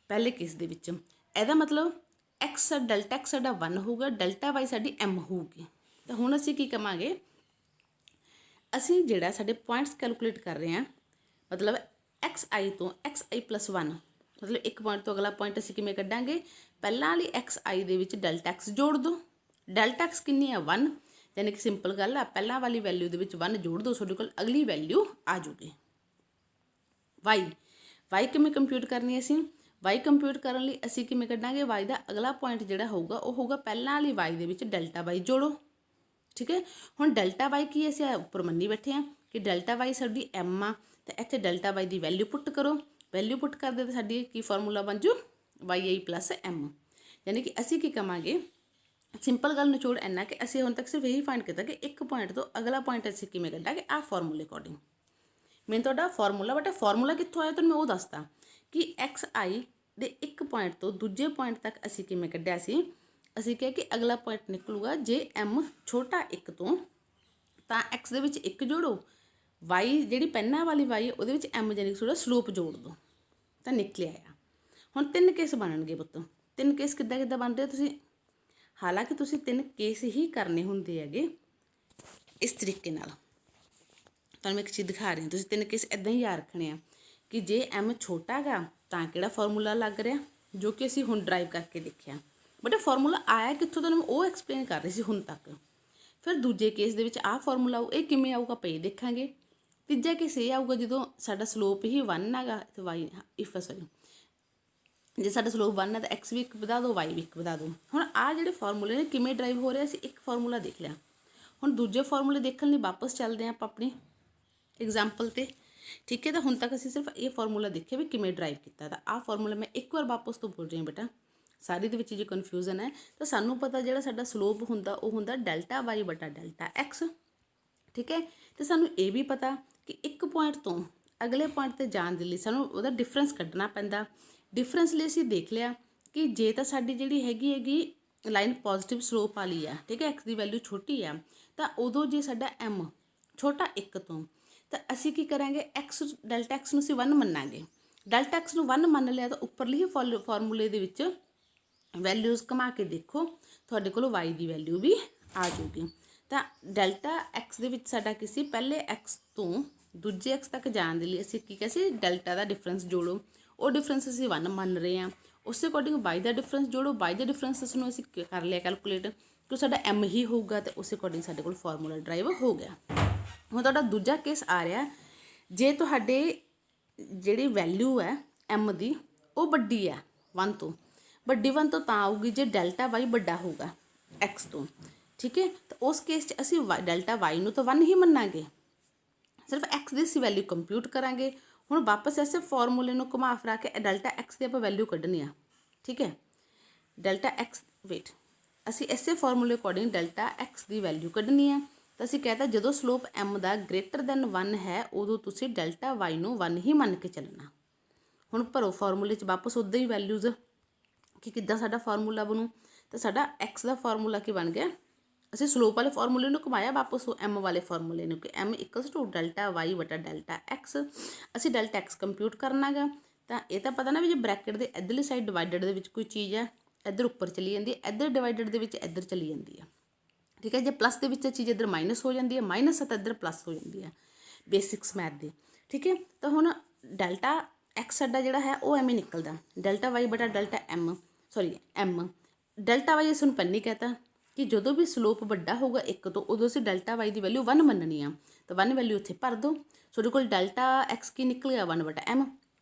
पहले केस दे विच, इहदा मतलब एक्स डेल्टा एक्स साडा 1 होगा, डेल्टा वाई साडी एम होगी। तो हुण असीं की कवांगे, असीं जिहड़ा साडे पॉइंट्स कैलकुलेट कर रहे हैं, मतलब एक्स आई तो एक्स आई प्लस 1, मतलब एक पॉइंट तो अगला पॉइंट असीं किवें कड्डांगे, पहलां वाली एक्स आई दे विच डेल्टा एक्स जोड़ दो, डेल्टा एक्स कितनी है 1, यानी कि सिंपल गल है पहला वाली वैल्यू दे विच 1 जोड़ दो, तुहाडे कोल अगली वैल्यू आ जूगी। वाई वाई किवें कंप्यूट करनी असीं, वाई कंप्यूट करन लई असीं किवें कड्डांगे, वाई दा अगला पॉइंट जिहड़ा होऊगा वो होऊगा पहलां वाली वाई दे विच डेल्टा वाई जोड़ो, ठीक है। हुण डेल्टा वाई की असीं उपर मन्नी बैठे हैं कि डेल्टा वाई साडी एम आ, तो इत्थे डेल्टा वाई दी वैल्यू पुट करो, वैल्यू पुट करदे तो साडी की फॉर्मूला बन जू वाई आई प्लस एम, यानी कि असीं की कवांगे, सिंपल गल निचोड़ इन्ना कि असीं हुण तक सिर्फ यही फाइंड किया कि एक पॉइंट तो अगला पॉइंट असीं किवें कड्डांगे आ फॉर्मूले अकॉर्डिंग। मैंने तुहाडा फॉर्मूला बट फॉर्मूला कित्थों आया, तुहानूं मैं वो दसदा कि एक्स आई दे एक पॉइंट तो दूजे पॉइंट तक असीं किवें कड्ढिया सी, असीं कहा कि अगला पॉइंट निकलूगा जे एम छोटा एक तो तां एक्स दे विच एक जोड़ो, वाई जिहड़ी पैना वाली वाई है उहदे विच एम जानी थोड़ा स्लोप जोड़ दो, तां निकल आया। हुण 3 केस बनणगे पुत्त, 3 केस किद्दां किद्दां बन रहे तुसीं, हालांकि तुसीं 3 केस ही करने हुंदे हैगे इस तरीके नाल। तुहानूं मैं एक चीज़ दिखा रही हूँ, तुसीं 3 केस इदां ही याद रखने आ कि जे एम छोटा गा तां किहड़ा फॉर्मूला लग रहा, जो कि असीं हुण ड्राइव करके देखिया, बट फॉर्मूला आया कित्थों तुहानूं मैं वो एक्सप्लेन कर रही सी हुण तक। फिर दूजे केस दे विच आ फॉर्मूला आऊ, ये किवें आऊगा आपां ये देखांगे। तीजा केस ये आऊगा जदों साडा स्लोप ही 1 हैगा ते वाई इफ सॉरी जे साडा स्लोप 1 है तो एक्स भी एक वधा दो वाई भी एक वधा दो। हुण आ जिहड़े फॉर्मूले ने किवें ड्राइव हो रहे, असीं एक फॉर्मूला देख लिया, हुण दूजे फॉर्मूले देखण लई वापस चलदे आं आपां अपनी एग्जाम्पल ते, ठीक है। तो हुण तक असीं सिर्फ ये फॉर्मूला देखिया भी किवें ड्राइव कीता, तो आ फॉर्मूला मैं एक बार वापस तो बोल रही हूँ बेटा, सारी दे विच जे कन्फ्यूजन है तो सानूं पता जिहड़ा साडा स्लोप हुंदा वो हुंदा डेल्टा वाई बटा डेल्टा एक्स, ठीक है। तो सानूं ये भी पता कि एक पॉइंट तो अगले पॉइंट ते जाण दे लई सानूं उहदा डिफरेंस कड्ढना पैंदा। डिफरेंस लिए असीं देख लिया कि जे तो साडी जिहड़ी हैगी लाइन पॉजिटिव स्लोप वाली आ, ठीक है, एक्स की वैल्यू छोटी आ, तो उदों जे साडा एम छोटा एक तो असीं की करांगे एक्स डेल्टा एक्स नूं असीं 1 मन्नांगे, डेल्टा एक्स नूं 1 मन लिया तो उपरली ही फॉर्मूले दे विच वैल्यूज़ घुमा के देखो तुहाडे कोल वाई की वैल्यू भी आ जाऊगी। तो डेल्टा एक्स दे विच साडा की सी पहले एक्स तो दूजे एक्स तक जाण दे लई असीं की किहा सी डेल्टा का डिफरेंस जोड़ो, वो डिफरेंस असीं 1 मन रहे हैं, उस अकॉर्डिंग वाई का डिफरेंस जोड़ो, वाई का डिफरेंस नूं असीं कर लिया कैलकुलेट कि साडा एम ही होगा, तो उस अकॉर्डिंग साडे कोल फॉर्मूला ड्राइव हो गया। हुण तुहाडा दूजा केस आ रहा, जे तुहाडे जिहड़ी वैल्यू है एम दी वो वड्डी है 1 तो, वड्डी 1 तो तां आऊगी जे डेल्टा वाई वड्डा होगा एक्स तो, ठीक है। तो उस केस च असीं डेल्टा वाई नूं तो 1 ही मन्नांगे, सिर्फ एक्स की असीं वैल्यू कंप्यूट करांगे। हुण वापस ऐसे फॉर्मूले नूं घुमा फिरा के डेल्टा एक्स की आपां वैल्यू कड्ढनी आ, ठीक है, डेल्टा एक्स वेट असीं इसे फॉर्मूले अकॉर्डिंग डेल्टा एक्स की वैल्यू कड्ढनी है। तो असीं कहता जदों स्लोप एम दा ग्रेटर दैन 1 है उदों तुसीं डेल्टा वाई नूं 1 ही मन के चलना। हुण भरो फॉर्मूले च वापस उदां ही वैल्यूज़ कि किद्दां साडा फॉर्मूला बनू, तो साडा एक्स का फॉर्मूला की बन गया, असीं स्लोप वाले फॉर्मूले नूं घुमाया वापस एम वाले फॉर्मूले नूं कि m equals to delta y बटा डेल्टा एक्स, असीं डेल्टा एक्स कंप्यूट करना गा। तो ये तो पता ना भी जो ब्रैकेट के इधरली साइड डिवाइडेड दे विच कोई चीज़ है ਇੱਧਰ ਉੱਪਰ ਚਲੀ ਜਾਂਦੀ ਹੈ, ਇੱਧਰ ਡਿਵਾਈਡਡ ਦੇ ਵਿੱਚ ਇੱਧਰ ਚਲੀ ਜਾਂਦੀ ਹੈ। ਠੀਕ ਹੈ, ਜੇ ਪਲੱਸ ਦੇ ਵਿੱਚ ਚੀਜ਼ ਇੱਧਰ ਮਾਈਨਸ ਹੋ ਜਾਂਦੀ ਹੈ, ਮਾਈਨਸ ਤਾਂ ਇੱਧਰ ਪਲੱਸ ਹੋ ਜਾਂਦੀ ਹੈ ਬੇਸਿਕਸ ਮੈਥ ਦੀ। ਠੀਕ ਹੈ, ਤਾਂ ਹੁਣ ਡੈਲਟਾ ਐਕਸ ਸਾਡਾ ਜਿਹੜਾ ਹੈ ਉਹ ਐਵੇਂ ਨਿਕਲਦਾ ਡੈਲਟਾ ਵਾਈ ਬਟਾ ਡੈਲਟਾ ਐਮ ਡੈਲਟਾ ਵਾਈ ਇਸ ਨੂੰ ਪਹਿਲਾਂ ਕਹਤਾ ਕਿ ਜਦੋਂ ਵੀ ਸਲੋਪ ਵੱਡਾ ਹੋਊਗਾ 1 ਤੋਂ ਉਦੋਂ ਅਸੀਂ ਡੈਲਟਾ ਵਾਈ ਦੀ ਵੈਲਿਊ 1 ਮੰਨਣੀ ਆ, ਤਾਂ 1 ਵੈਲਿਊ ਉੱਥੇ ਭਰ ਦਿਓ। ਤੁਹਾਡੇ ਕੋਲ ਡੈਲਟਾ ਐਕਸ ਕੀ ਨਿਕਲ ਗਿਆ 1 ਬਟਾ ਐਮ।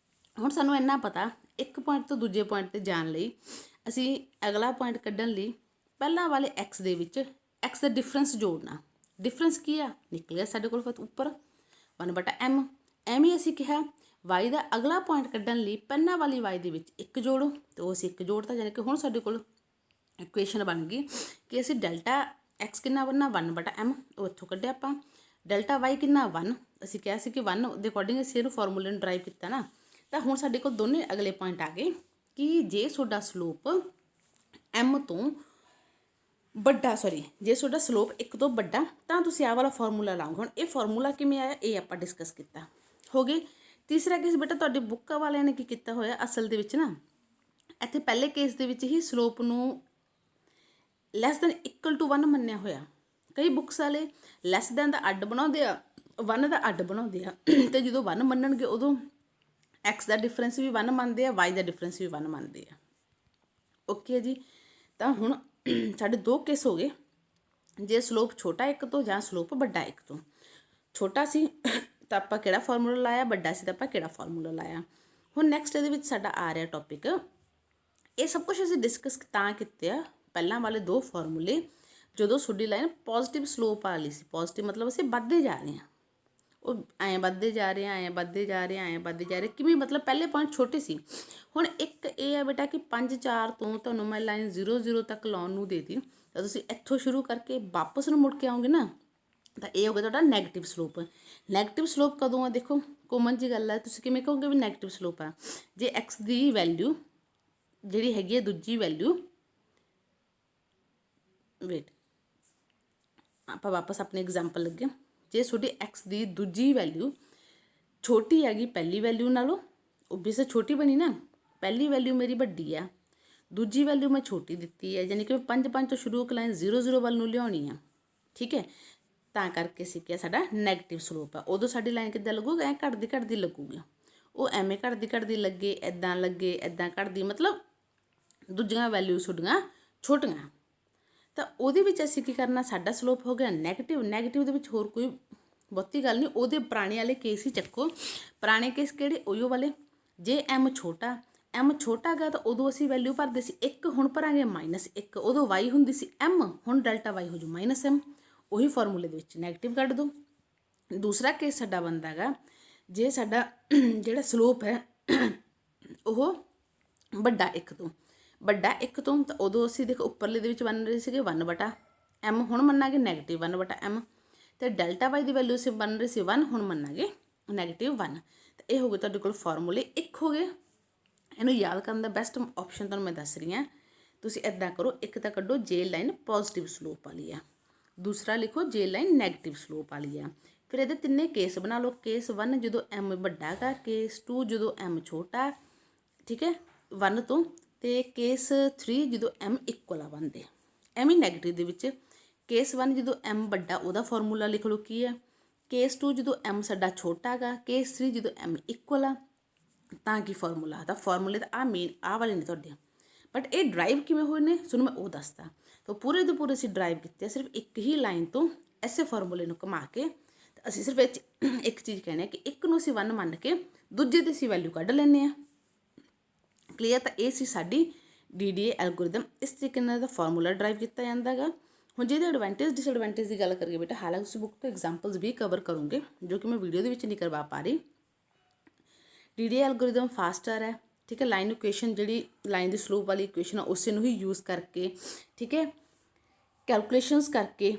ਹੁਣ ਸਾਨੂੰ ਇੰਨਾ ਪਤਾ ਇੱਕ ਪੁਆਇੰਟ ਤੋਂ ਦੂਜੇ ਪੁਆਇੰਟ 'ਤੇ ਜਾਣ ਲਈ ਅਸੀਂ ਅਗਲਾ ਪੁਆਇੰਟ ਕੱਢਣ ਲਈ ਪਹਿਲਾਂ ਵਾਲੇ ਐਕਸ ਦੇ ਵਿੱਚ ਐਕਸ ਦਾ ਡਿਫਰੈਂਸ ਜੋੜਨਾ। ਡਿਫਰੈਂਸ ਕੀ ਆ ਨਿਕਲ ਗਿਆ ਸਾਡੇ ਕੋਲ ਉੱਪਰ 1 ਬਟਾ ਐਮ। ਐਵੇਂ ਅਸੀਂ ਕਿਹਾ ਵਾਈ ਦਾ ਅਗਲਾ ਪੁਆਇੰਟ ਕੱਢਣ ਲਈ ਪਹਿਲਾਂ ਵਾਲੀ ਵਾਈ ਦੇ ਵਿੱਚ 1 ਜੋੜੋ, ਅਤੇ ਉਹ ਅਸੀਂ 1 ਜੋੜਤਾ, ਯਾਨੀ ਕਿ ਹੁਣ ਸਾਡੇ ਕੋਲ ਇਕੁਏਸ਼ਨ ਬਣ ਗਈ ਕਿ ਅਸੀਂ ਡੈਲਟਾ ਐਕਸ ਕਿੰਨਾ ਬਣਨਾ 1 ਬਟਾ ਐਮ, ਉਹ ਇੱਥੋਂ ਕੱਢਿਆ ਆਪਾਂ। ਡੈਲਟਾ ਵਾਈ ਕਿੰਨਾ 1, ਅਸੀਂ ਕਿਹਾ ਸੀ ਕਿ 1 ਦੇ ਅਕੋਰਡਿੰਗ ਅਸੀਂ ਇਹਨੂੰ ਫਾਰਮੂਲੇ ਨੂੰ ਡਰਾਈਵ ਕੀਤਾ ਨਾ। ਤਾਂ ਹੁਣ ਸਾਡੇ ਕੋਲ ਦੋਨੇ ਅਗਲੇ ਪੁਆਇੰਟ ਆ ਗਏ ਕਿ ਜੇ ਤੁਹਾਡਾ ਸਲੋਪ ਐਮ ਤੋਂ ਵੱਡਾ ਜੇ ਤੁਹਾਡਾ ਸਲੋਪ 1 ਤੋਂ ਵੱਡਾ ਤਾਂ ਤੁਸੀਂ ਆਹ ਵਾਲਾ ਫਾਰਮੂਲਾ ਲਾਓਗੇ। ਹੁਣ ਇਹ ਫਾਰਮੂਲਾ ਕਿਵੇਂ ਆਇਆ ਇਹ ਆਪਾਂ ਡਿਸਕਸ ਕੀਤਾ ਹੋ ਗਏ। ਤੀਸਰਾ ਕੇਸ ਬੇਟਾ ਤੁਹਾਡੇ ਬੁੱਕਾਂ ਵਾਲਿਆਂ ਨੇ ਕੀ ਕੀਤਾ ਹੋਇਆ ਅਸਲ ਦੇ ਵਿੱਚ ਨਾ, ਇੱਥੇ ਪਹਿਲੇ ਕੇਸ ਦੇ ਵਿੱਚ ਹੀ ਸਲੋਪ ਨੂੰ ਲੈਸ ਦੈਨ ਇਕੁਅਲ ਟੂ 1 ਮੰਨਿਆ ਹੋਇਆ। ਕਈ ਬੁੱਕਸ ਵਾਲੇ ਲੈਸ ਦੈਨ ਦਾ ਅੱਡ ਬਣਾਉਂਦੇ ਆ, 1 ਦਾ ਅੱਡ ਬਣਾਉਂਦੇ ਆ, ਅਤੇ ਜਦੋਂ 1 ਮੰਨਣਗੇ ਉਦੋਂ ਐਕਸ ਦਾ ਡਿਫਰੈਂਸ ਵੀ 1 ਮੰਨਦੇ ਆ, ਵਾਈ ਦਾ ਡਿਫਰੈਂਸ ਵੀ 1 ਮੰਨਦੇ ਆ। ਓਕੇ ਜੀ, ਤਾਂ ਹੁਣ ਸਾਡੇ 2 ਕੇਸ ਹੋ ਗਏ, ਜੇ ਸਲੋਪ ਛੋਟਾ 1 ਤੋਂ ਜਾਂ ਸਲੋਪ ਵੱਡਾ 1 ਤੋਂ। ਛੋਟਾ ਸੀ ਤਾਂ ਆਪਾਂ ਕਿਹੜਾ ਫਾਰਮੂਲਾ ਲਾਇਆ, ਵੱਡਾ ਸੀ ਤਾਂ ਆਪਾਂ ਕਿਹੜਾ ਫਾਰਮੂਲਾ ਲਾਇਆ। ਹੁਣ ਨੈਕਸਟ ਇਹਦੇ ਵਿੱਚ ਸਾਡਾ ਆ ਰਿਹਾ ਟੌਪਿਕ, ਇਹ ਸਭ ਕੁਝ ਅਸੀਂ ਡਿਸਕਸ ਤਾਂ ਕੀਤੇ ਆ ਪਹਿਲਾਂ ਵਾਲੇ 2 ਫਾਰਮੂਲੇ ਜਦੋਂ ਤੁਹਾਡੀ ਲਾਈਨ ਪੋਜ਼ਿਟਿਵ ਸਲੋਪ ਵਾਲੀ ਸੀ। ਪੋਜ਼ਿਟਿਵ ਮਤਲਬ ਅਸੀਂ ਵੱਧਦੇ ਜਾ ਰਹੇ ਹਾਂ, ਉਹ ਐਂ ਵੱਧਦੇ ਜਾ ਰਹੇ, ਐਂ ਵੱਧਦੇ ਜਾ ਰਹੇ, ਐਂ ਵੱਧਦੇ ਜਾ ਰਹੇ। ਕਿਵੇਂ ਮਤਲਬ ਪਹਿਲੇ ਪੁਆਇੰਟ ਛੋਟੇ ਸੀ। ਹੁਣ ਇੱਕ ਇਹ ਹੈ ਬੇਟਾ ਕਿ 5 4 ਤੋਂ ਤੁਹਾਨੂੰ ਮੈਂ ਲਾਈਨ 0 0 ਤੱਕ ਲਾਉਣ ਨੂੰ ਦੇ ਦਿੱਤੀ, ਤਾਂ ਤੁਸੀਂ ਇੱਥੋਂ ਸ਼ੁਰੂ ਕਰਕੇ ਵਾਪਸ ਨੂੰ ਮੁੜ ਕੇ ਆਓਗੇ ਨਾ, ਤਾਂ ਇਹ ਹੋ ਗਿਆ ਤੁਹਾਡਾ ਨੈਗੇਟਿਵ ਸਲੋਪ। ਨੈਗੇਟਿਵ ਸਲੋਪ ਕਦੋਂ ਆ ਦੇਖੋ ਕੋਮਨ ਜੀ ਗੱਲ ਹੈ, ਤੁਸੀਂ ਕਿਵੇਂ ਕਹੋਗੇ ਵੀ ਨੈਗੇਟਿਵ ਸਲੋਪ ਆ, ਜੇ ਐਕਸ ਦੀ ਵੈਲਿਊ ਜਿਹੜੀ ਹੈਗੀ ਹੈ ਦੂਜੀ ਵੈਲਿਊ ਵੇਟ ਆਪਾਂ ਵਾਪਸ ਆਪਣੇ ਐਗਜ਼ਾਮਪਲ ਲੱਗੇ, ਜੇ ਤੁਹਾਡੀ ਐਕਸ ਦੀ ਦੂਜੀ ਵੈਲਿਊ ਛੋਟੀ ਹੈਗੀ ਪਹਿਲੀ ਵੈਲਿਊ ਨਾਲੋਂ, ਓਬਵੀਅਸ ਛੋਟੀ ਬਣੀ ਨਾ, ਪਹਿਲੀ ਵੈਲਿਊ ਮੇਰੀ ਵੱਡੀ ਆ, ਦੂਜੀ ਵੈਲਿਊ ਮੈਂ ਛੋਟੀ ਦਿੱਤੀ ਹੈ, ਯਾਨੀ ਕਿ 5 5 ਤੋਂ ਸ਼ੁਰੂ ਇੱਕ ਲਾਈਨ 0 0 ਵੱਲ ਨੂੰ ਲਿਆਉਣੀ ਆ। ਠੀਕ ਹੈ, ਤਾਂ ਕਰਕੇ ਅਸੀਂ ਕਿਹਾ ਸਾਡਾ ਨੈਗੇਟਿਵ ਸਲੋਪ ਆ। ਉਦੋਂ ਸਾਡੀ ਲਾਈਨ ਕਿੱਦਾਂ ਲੱਗੂਗੀ, ਐਂ ਘਟਦੀ ਲੱਗੂਗੀ, ਉਹ ਐਵੇਂ ਘਟਦੀ ਲੱਗੇ, ਇੱਦਾਂ ਲੱਗੇ, ਇੱਦਾਂ ਘਟਦੀ, ਮਤਲਬ ਦੂਜੀਆਂ ਵੈਲਿਊ ਤੁਹਾਡੀਆਂ ਛੋਟੀਆਂ। ਤਾਂ ਉਹਦੇ ਵਿੱਚ ਅਸੀਂ ਕੀ ਕਰਨਾ, ਸਾਡਾ ਸਲੋਪ ਹੋ ਗਿਆ ਨੈਗੇਟਿਵ। ਨੈਗੇਟਿਵ ਦੇ ਵਿੱਚ ਹੋਰ ਕੋਈ ਬਹੁਤੀ ਗੱਲ ਨਹੀਂ, ਉਹਦੇ ਪੁਰਾਣੇ ਵਾਲੇ ਕੇਸ ਹੀ ਚੱਕੋ। ਪੁਰਾਣੇ ਕੇਸ ਕਿਹੜੇ, ਉਹੀਓ ਵਾਲੇ। ਜੇ ਐਮ ਛੋਟਾ ਗਾ ਤਾਂ ਉਦੋਂ ਅਸੀਂ ਵੈਲਿਊ ਭਰਦੇ ਸੀ 1, ਹੁਣ ਭਰਾਂਗੇ -1, ਉਦੋਂ ਵਾਈ ਹੁੰਦੀ ਸੀ ਐਮ, ਹੁਣ ਡੈਲਟਾ ਵਾਈ ਹੋ ਜੂ -m। ਉਹੀ ਫਾਰਮੂਲੇ ਦੇ ਵਿੱਚ ਨੈਗੇਟਿਵ ਕੱਢ ਦਿਓ। ਦੂਸਰਾ ਕੇਸ ਸਾਡਾ ਬਣਦਾ ਹੈਗਾ, ਜੇ ਸਾਡਾ ਜਿਹੜਾ ਸਲੋਪ ਹੈ ਉਹ ਵੱਡਾ 1 ਤੋਂ, ਤਾਂ ਉਦੋਂ ਅਸੀਂ ਦੇਖੋ ਉੱਪਰਲੇ ਦੇ ਵਿੱਚ ਬਣ ਰਹੇ ਸੀਗੇ 1 ਬਟਾ ਐਮ, ਹੁਣ ਮੰਨਾਂਗੇ ਨੈਗੇਟਿਵ 1 ਬਟਾ ਐਮ, ਅਤੇ ਡੈਲਟਾ ਵਾਈ ਦੀ ਵੈਲਿਊ ਅਸੀਂ ਬਣ ਰਹੇ ਸੀ 1, ਹੁਣ ਮੰਨਾਂਗੇ -1। ਤਾਂ ਇਹ ਹੋ ਗਏ ਤੁਹਾਡੇ ਕੋਲ ਫਾਰਮੂਲੇ 1 ਹੋ ਗਏ। ਇਹਨੂੰ ਯਾਦ ਕਰਨ ਦਾ ਬੈਸਟ ਆਪਸ਼ਨ ਤੁਹਾਨੂੰ ਮੈਂ ਦੱਸ ਰਹੀ ਹਾਂ, ਤੁਸੀਂ ਇੱਦਾਂ ਕਰੋ, ਇੱਕ ਤਾਂ ਕੱਢੋ ਜੇ ਲਾਈਨ ਪੋਜ਼ਿਟਿਵ ਸਲੋਪ ਵਾਲੀ ਆ, ਦੂਸਰਾ ਲਿਖੋ ਜੇ ਲਾਈਨ ਨੈਗੇਟਿਵ ਸਲੋਪ ਵਾਲੀ ਆ। ਫਿਰ ਇਹਦੇ ਤਿੰਨੇ ਕੇਸ ਬਣਾ ਲਓ। ਕੇਸ 1 ਜਦੋਂ ਐਮ ਵੱਡਾ ਗਾ, ਕੇਸ 2 ਜਦੋਂ ਐਮ ਛੋਟਾ, ਠੀਕ ਹੈ 1 ਤੋਂ, ਅਤੇ ਕੇਸ 3 ਜਦੋਂ ਐਮ ਇਕੁਅਲ ਆ ਬਣਦੇ। ਐਵੇਂ ਨੈਗੇਟਿਵ ਦੇ ਵਿੱਚ ਕੇਸ 1 ਜਦੋਂ ਐਮ ਵੱਡਾ ਉਹਦਾ ਫਾਰਮੂਲਾ ਲਿਖ ਲਓ ਕੀ ਹੈ, ਕੇਸ 2 ਜਦੋਂ ਐਮ ਸਾਡਾ ਛੋਟਾ ਗਾ, ਕੇਸ 3 ਜਦੋਂ ਐਮ ਇਕੁਅਲ ਆ ਤਾਂ ਕੀ ਫਾਰਮੂਲਾ। ਤਾਂ ਫਾਰਮੂਲੇ ਤਾਂ ਆਹ ਵਾਲੇ ਨੇ ਤੁਹਾਡੇ, ਬਟ ਇਹ ਡਰਾਈਵ ਕਿਵੇਂ ਹੋਏ ਨੇ ਤੁਹਾਨੂੰ ਮੈਂ ਉਹ ਦੱਸਦਾ। ਤਾਂ ਪੂਰੇ ਦੇ ਪੂਰੇ ਅਸੀਂ ਡਰਾਈਵ ਕੀਤੇ ਸਿਰਫ ਇੱਕ ਹੀ ਲਾਈਨ ਤੋਂ, ਐਸੇ ਫਾਰਮੂਲੇ ਨੂੰ ਘੁਮਾ ਕੇ। ਤਾਂ ਅਸੀਂ ਸਿਰਫ ਇੱਕ ਚੀਜ਼ ਕਹਿੰਦੇ ਹਾਂ ਕਿ ਇੱਕ ਨੂੰ ਅਸੀਂ 1 ਮੰਨ ਕੇ ਦੂਜੇ ਦੀ ਅਸੀਂ ਵੈਲਿਊ ਕੱਢ ਲੈਂਦੇ ਹਾਂ। ਕਲੀਅਰ, ਤਾਂ ਇਹ ਸੀ ਸਾਡੀ DDA ਐਲਗੋਰਿਦਮ। ਇਸ ਤਰੀਕੇ ਨਾਲ ਦਾ ਫਾਰਮੂਲਾ ਡਰਾਈਵ ਕੀਤਾ ਜਾਂਦਾ ਹੈਗਾ। ਹੁਣ ਜਿਹਦੇ ਐਡਵਾਂਟੇਜ ਡਿਸਐਡਵਾਂਟੇਜ ਦੀ ਗੱਲ ਕਰੀਏ ਬੇਟਾ, ਹਾਲਾਂਕਿ ਤੁਸੀਂ ਬੁੱਕ ਤੋਂ ਐਗਜ਼ਾਮਪਲਸ ਵੀ ਕਵਰ ਕਰੋਗੇ ਜੋ ਕਿ ਮੈਂ ਵੀਡੀਓ ਦੇ ਵਿੱਚ ਨਹੀਂ ਕਰਵਾ ਪਾ ਰਹੀ। DDA ਐਲਗੋਰਿਦਮ ਫਾਸਟਰ ਹੈ, ਠੀਕ ਹੈ। ਲਾਈਨ ਇਕੁਏਸ਼ਨ ਜਿਹੜੀ ਲਾਈਨ ਦੀ ਸਲੋਪ ਵਾਲੀ ਇਕੁਏਸ਼ਨ ਆ ਉਸੇ ਨੂੰ ਹੀ ਯੂਜ਼ ਕਰਕੇ, ਠੀਕ ਹੈ, ਕੈਲਕੂਲੇਸ਼ਨਸ ਕਰਕੇ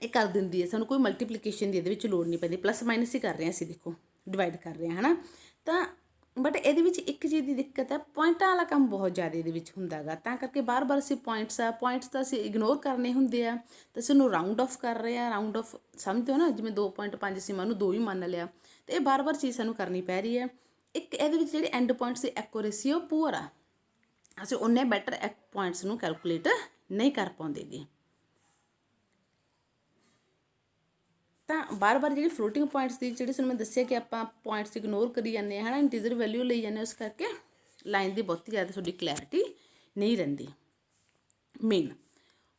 ਇਹ ਕਰ ਦਿੰਦੀ ਹੈ। ਸਾਨੂੰ ਕੋਈ ਮਲਟੀਪਲੀਕੇਸ਼ਨ ਦੀ ਇਹਦੇ ਵਿੱਚ ਲੋੜ ਨਹੀਂ ਪੈਂਦੀ, ਪਲੱਸ ਮਾਈਨਸ ਹੀ ਕਰ ਰਹੇ ਹਾਂ ਅਸੀਂ, ਦੇਖੋ ਡਿਵਾਈਡ ਕਰ ਰਹੇ ਹਾਂ, ਹੈ ਨਾ। ਤਾਂ ਬਟ ਇਹਦੇ ਵਿੱਚ ਇੱਕ ਚੀਜ਼ ਦੀ ਦਿੱਕਤ ਹੈ, ਪੁਆਇੰਟਾਂ ਵਾਲਾ ਕੰਮ ਬਹੁਤ ਜ਼ਿਆਦਾ ਇਹਦੇ ਵਿੱਚ ਹੁੰਦਾ ਗਾ, ਤਾਂ ਕਰਕੇ ਬਾਰ ਅਸੀਂ ਪੁਆਇੰਟਸ ਤਾਂ ਅਸੀਂ ਇਗਨੋਰ ਕਰਨੇ ਹੁੰਦੇ ਆ, ਤਾਂ ਅਸੀਂ ਉਹਨੂੰ ਰਾਊਂਡ ਆਫ ਕਰ ਰਹੇ ਹਾਂ। ਰਾਊਂਡ ਆਫ ਸਮਝਦੇ ਹੋ ਨਾ, ਜਿਵੇਂ 2.5 ਸੀ ਮੈਂ ਉਹਨੂੰ 2 ਹੀ ਮੰਨ ਲਿਆ, ਅਤੇ ਇਹ ਬਾਰ ਚੀਜ਼ ਸਾਨੂੰ ਕਰਨੀ ਪੈ ਰਹੀ ਹੈ। ਇੱਕ ਇਹਦੇ ਵਿੱਚ ਜਿਹੜੇ ਐਂਡ ਪੁਆਇੰਟਸ ਦੀ ਐਕੂਰੇਸੀ ਉਹ ਪੂਅਰ ਆ, ਅਸੀਂ ਉਹਨੇ ਬੈਟਰ ਪੁਆਇੰਟਸ ਨੂੰ ਕੈਲਕੂਲੇਟ ਨਹੀਂ ਕਰ ਪਾਉਂਦੇ ਗੇ। ਤਾਂ ਬਾਰ-ਬਾਰ ਜਿਹੜੀ ਫਲੋਟਿੰਗ ਪੁਆਇੰਟਸ ਦੀ ਜਿਹੜੀ ਤੁਹਾਨੂੰ ਮੈਂ ਦੱਸਿਆ ਕਿ ਆਪਾਂ ਪੁਆਇੰਟਸ ਇਗਨੋਰ ਕਰੀ ਜਾਂਦੇ ਹਾਂ, ਹੈ ਨਾ, ਇੰਟੀਜਰ ਵੈਲਿਊ ਲਈ ਜਾਂਦੇ, ਉਸ ਕਰਕੇ ਲਾਈਨ ਦੀ ਬਹੁਤੀ ਜ਼ਿਆਦਾ ਤੁਹਾਡੀ ਕਲੈਰਿਟੀ ਨਹੀਂ ਰਹਿੰਦੀ। ਮੇਨ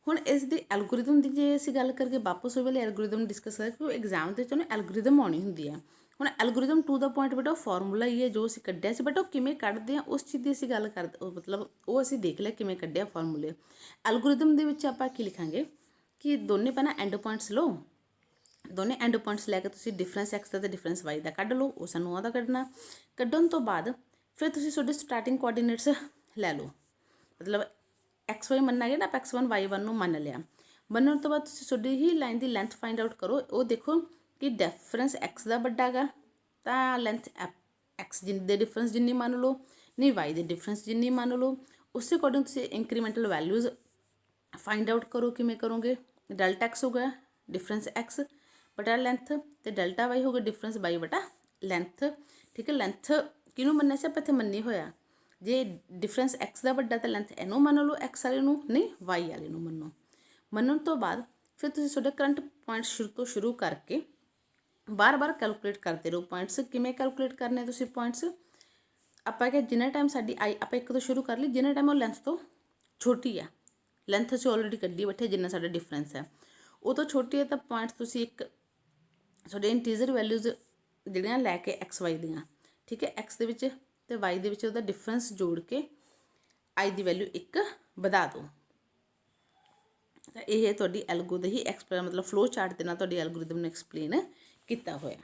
ਹੁਣ ਇਸ ਦੀ ਐਲਗੋਰਿਦਮ ਦੀ ਜੇ ਅਸੀਂ ਗੱਲ ਕਰਕੇ ਵਾਪਸ ਉਹ ਵਾਲੇ ਐਲਗੋਰਿਦਮ ਡਿਸਕਸ ਕਰਾਂਗੇ, ਕਿਉਂਕਿ ਐਗਜ਼ਾਮ ਦੇ ਵਿੱਚ ਉਹਨੂੰ ਐਲਗੋਰਿਦਮ ਆਉਣੀ ਹੁੰਦੀ ਹੈ। ਹੁਣ ਐਲਗੋਰਿਦਮ ਟੂ ਦਾ ਪੁਆਇੰਟ ਬੇਟਾ ਉਹ ਫਾਰਮੂਲਾ ਹੀ ਹੈ ਜੋ ਅਸੀਂ ਕੱਢਿਆ ਸੀ, ਬਟ ਉਹ ਕਿਵੇਂ ਕੱਢਦੇ ਹਾਂ ਉਸ ਚੀਜ਼ ਦੀ ਅਸੀਂ ਗੱਲ ਕਰਦੇ, ਮਤਲਬ ਉਹ ਅਸੀਂ ਦੇਖ ਲਿਆ ਕਿਵੇਂ ਕੱਢਿਆ ਫਾਰਮੂਲੇ। ਐਲਗੋਰਿਦਮ ਦੇ ਵਿੱਚ ਆਪਾਂ ਕੀ ਲਿਖਾਂਗੇ ਕਿ ਦੋਨੇ ਪਹਿਲਾਂ ਐਂਡ ਪੁਆਇੰਟਸ ਲਓ, ਦੋਨੇ ਐਂਡ ਪੁਆਇੰਟਸ ਲੈ ਕੇ ਤੁਸੀਂ ਡਿਫਰੈਂਸ ਐਕਸ ਦਾ ਅਤੇ ਡਿਫਰੈਂਸ ਵਾਈ ਦਾ ਕੱਢ ਲਓ, ਉਹ ਸਾਨੂੰ ਉਹਦਾ ਕੱਢਣਾ। ਕੱਢਣ ਤੋਂ ਬਾਅਦ ਫਿਰ ਤੁਸੀਂ ਤੁਹਾਡੇ ਸਟਾਰਟਿੰਗ ਕੋਆਰਡੀਨੇਟਸ ਲੈ ਲਓ, ਮਤਲਬ ਐਕਸ ਵਾਈ ਮੰਨਾਂਗੇ ਨਾ, ਆਪਾਂ x1 y1 ਨੂੰ ਮੰਨ ਲਿਆ। ਮੰਨਣ ਤੋਂ ਬਾਅਦ ਤੁਸੀਂ ਤੁਹਾਡੀ ਹੀ ਲਾਈਨ ਦੀ ਲੈਂਥ ਫਾਈਂਡ ਆਊਟ ਕਰੋ। ਉਹ ਦੇਖੋ ਕਿ ਡਿਫਰੈਂਸ x ਦਾ ਵੱਡਾ ਗਾ ਤਾਂ ਲੈਂਥ x ਦੇ ਡਿਫਰੈਂਸ ਜਿੰਨੀ ਮੰਨ ਲਓ, ਨਹੀਂ y ਦੇ ਡਿਫਰੈਂਸ ਜਿੰਨੀ ਮੰਨ ਲਓ। ਉਸੇ ਅਕੋਰਡਿੰਗ ਤੁਸੀਂ ਇੰਕਰੀਮੈਂਟਲ ਵੈਲਿਊਜ਼ ਫਾਈਂਡ ਆਊਟ ਕਰੋ। ਕਿਵੇਂ ਕਰੋਗੇ? ਡੈਲਟਾ x ਹੋ ਗਿਆ ਡਿਫਰੈਂਸ x ਬਟਾ ਲੈਂਥ, ਅਤੇ ਡੈਲਟਾ y ਹੋ ਗਿਆ ਡਿਫਰੈਂਸ y ਬਟਾ ਲੈਂਥ। ਠੀਕ ਹੈ, ਲੈਂਥ ਕਿਹਨੂੰ ਮੰਨਿਆ ਸੀ ਆਪਾਂ ਇੱਥੇ ਮੰਨੀ ਹੋਇਆ, ਜੇ ਡਿਫਰੈਂਸ x ਦਾ ਵੱਡਾ ਤਾਂ ਲੈਂਥ ਇਹਨੂੰ ਮੰਨ ਲਓ x ਵਾਲੇ ਨੂੰ, ਨਹੀਂ y ਵਾਲੇ ਨੂੰ ਮੰਨੋ। ਮੰਨਣ ਤੋਂ ਬਾਅਦ ਫਿਰ ਤੁਸੀਂ ਤੁਹਾਡੇ ਕਰੰਟ ਪੁਆਇੰਟ ਸ਼ੁਰੂ ਤੋਂ ਸ਼ੁਰੂ ਕਰਕੇ ਬਾਰ-ਬਾਰ ਕੈਲਕੂਲੇਟ ਕਰਦੇ ਰਹੋ ਪੁਆਇੰਟਸ। ਕਿਵੇਂ ਕੈਲਕੂਲੇਟ ਕਰਨੇ ਤੁਸੀਂ ਪੁਆਇੰਟਸ? ਆਪਾਂ ਕਿ ਜਿੰਨਾ ਟਾਈਮ ਸਾਡੀ ਆਪਾਂ ਇੱਕ ਤੋਂ ਸ਼ੁਰੂ ਕਰ ਲਈ, ਜਿੰਨਾ ਟਾਈਮ ਉਹ ਲੈਂਥ ਤੋਂ ਛੋਟੀ ਆ, ਲੈਂਥ ਅਸੀਂ ਆਲਰੇਡੀ ਕੱਢੀ ਬੈਠੇ ਜਿੰਨਾ ਸਾਡਾ ਡਿਫਰੈਂਸ ਹੈ ਉਹ ਤੋਂ ਛੋਟੀ ਹੈ, ਤਾਂ ਪੁਆਇੰਟਸ ਤੁਸੀਂ ਇੱਕ ਤੁਹਾਡੇ ਇੰਟੀਜਰ ਵੈਲਿਊਜ਼ ਜਿਹੜੀਆਂ ਲੈ ਕੇ ਐਕਸ ਵਾਈ ਦੀਆਂ, ਠੀਕ ਹੈ, ਐਕਸ ਦੇ ਵਿੱਚ ਅਤੇ ਵਾਈ ਦੇ ਵਿੱਚ ਉਹਦਾ ਡਿਫਰੈਂਸ ਜੋੜ ਕੇ ਆਈ ਦੀ ਵੈਲਿਊ 1 ਵਧਾ ਦਿਓ। ਤਾਂ ਇਹ ਤੁਹਾਡੀ ਐਲਗੋ ਦੇ ਹੀ ਮਤਲਬ ਫਲੋ ਚਾਰਟ ਦੇ ਨਾਲ ਤੁਹਾਡੀ ਐਲਗੋਰਿਦਮ ਨੂੰ ਐਕਸਪਲੇਨ ਕੀਤਾ ਹੋਇਆ।